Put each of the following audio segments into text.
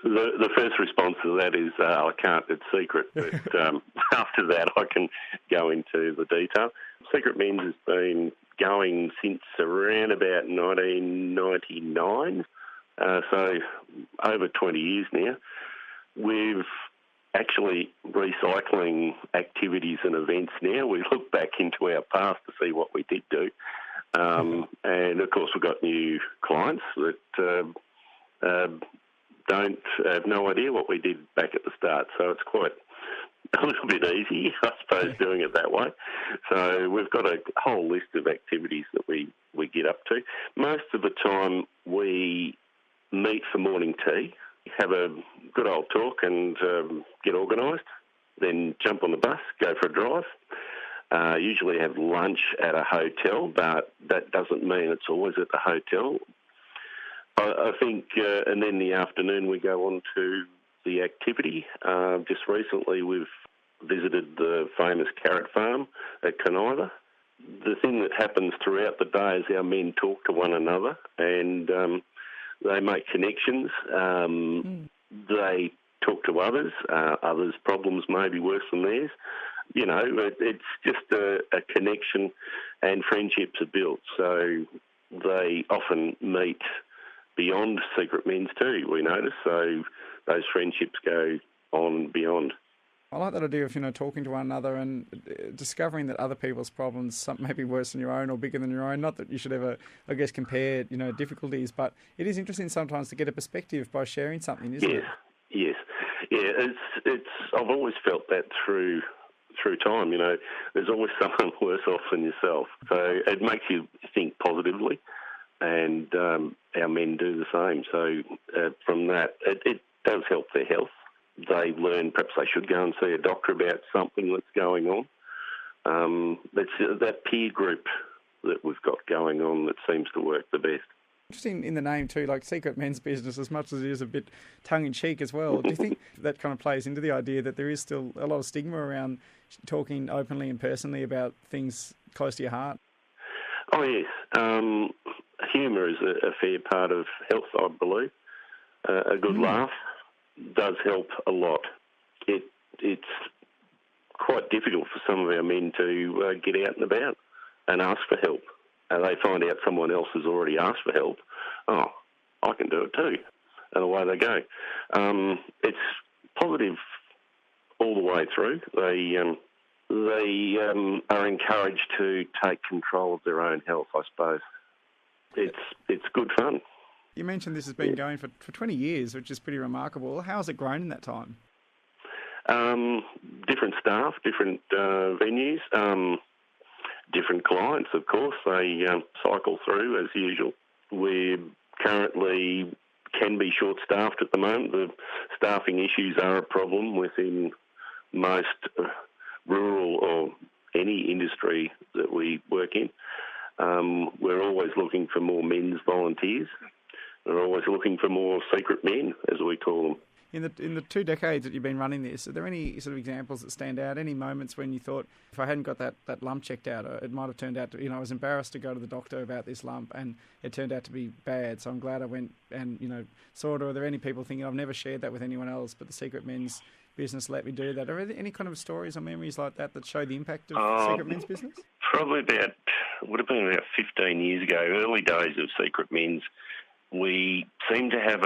The first response to that is, I can't, it's secret. But after that, I can go into the detail. Secret Men's has been going since around about 1999, so over 20 years now. We've actually recycling activities and events now. We look back into our past to see what we did do. And, of course, we've got new clients that don't have no idea what we did back at the start. So it's quite a little bit easy, I suppose, doing it that way. So we've got a whole list of activities that we get up to. Most of the time we meet for morning tea, have a good old talk and get organised, then jump on the bus, go for a drive. Usually have lunch at a hotel, but that doesn't mean it's always at the hotel. I think, and then in the afternoon we go on to the activity. Just recently we've visited the famous carrot farm at Conniva. The thing that happens throughout the day is our men talk to one another and they make connections. They talk to others. Others' problems may be worse than theirs. You know, it's just a connection and friendships are built. So they often meet beyond Secret Men's too, we notice. So those friendships go on beyond. I like that idea of, talking to one another and discovering that other people's problems may be worse than your own or bigger than your own. Not that you should ever, compare, difficulties, but it is interesting sometimes to get a perspective by sharing something, isn't it? Yes. Yeah, it's. I've always felt that through time, there's always someone worse off than yourself. So it makes you think positively, and our men do the same. So from that, it does help their health. They learn perhaps they should go and see a doctor about something that's going on. It's that peer group that we've got going on that seems to work the best. Interesting in the name too, like Secret Men's Business, as much as it is a bit tongue-in-cheek as well. Do you think that kind of plays into the idea that there is still a lot of stigma around talking openly and personally about things close to your heart? Oh, yes. Humour is a fair part of health, I believe. A good laugh does help a lot. It's quite difficult for some of our men to get out and about and ask for help. They find out someone else has already asked for help. Oh, I can do it too. And away they go. It's positive all the way through. They are encouraged to take control of their own health, I suppose. It's good fun. You mentioned this has been going for 20 years, which is pretty remarkable. How has it grown in that time? Different staff, different venues, different clients, of course. They cycle through as usual. We currently can be short-staffed at the moment. The staffing issues are a problem within most rural or any industry that we work in. We're always looking for more men's volunteers. We're always looking for more secret men, as we call them. In the 2 decades that you've been running this, are there any sort of examples that stand out? Any moments when you thought, if I hadn't got that lump checked out, it might have turned out to, I was embarrassed to go to the doctor about this lump and it turned out to be bad, so I'm glad I went and, saw it. Or are there any people thinking, I've never shared that with anyone else, but the Secret Men's Business let me do that? Are there any kind of stories or memories like that show the impact of Secret Men's Business? Probably would have been about 15 years ago, early days of Secret Men's. We seem to have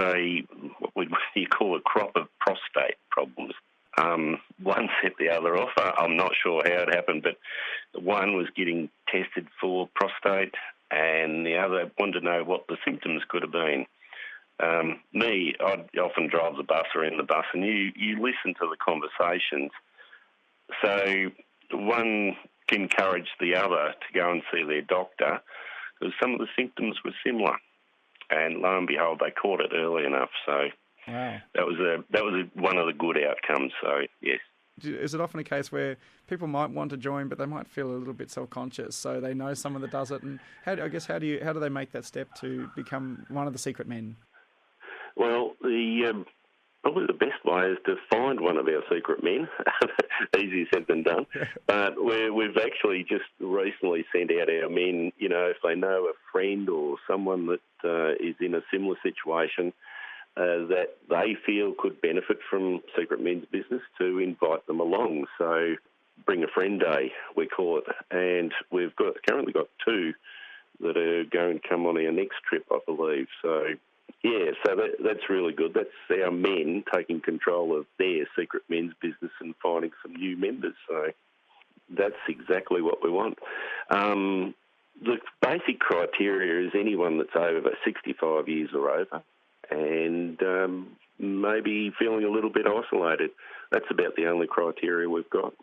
what you call a crop of prostate problems. One set the other off. I'm not sure how it happened, but one was getting tested for prostate and the other wanted to know what the symptoms could have been. I'd often drive the bus or in the bus, and you listen to the conversations. So one encouraged the other to go and see their doctor because some of the symptoms were similar. And lo and behold, they caught it early enough. So wow. that was one of the good outcomes. So yes. Is it often a case where people might want to join, but they might feel a little bit self-conscious? So they know someone that does it, and how do they make that step to become one of the secret men? Well, probably the best way is to find one of our secret men. Easier said than done. But we've actually just recently sent out our men, if they know a friend or someone that is in a similar situation, that they feel could benefit from Secret Men's Business to invite them along. So Bring a Friend Day, we call it, and we've currently got 2 that are going to come on our next trip, I believe. So, yeah, so that's really good. That's our men taking control of their Secret Men's Business and finding some new members. So that's exactly what we want. The basic criteria is anyone that's over 65 years or over and maybe feeling a little bit isolated. That's about the only criteria we've got.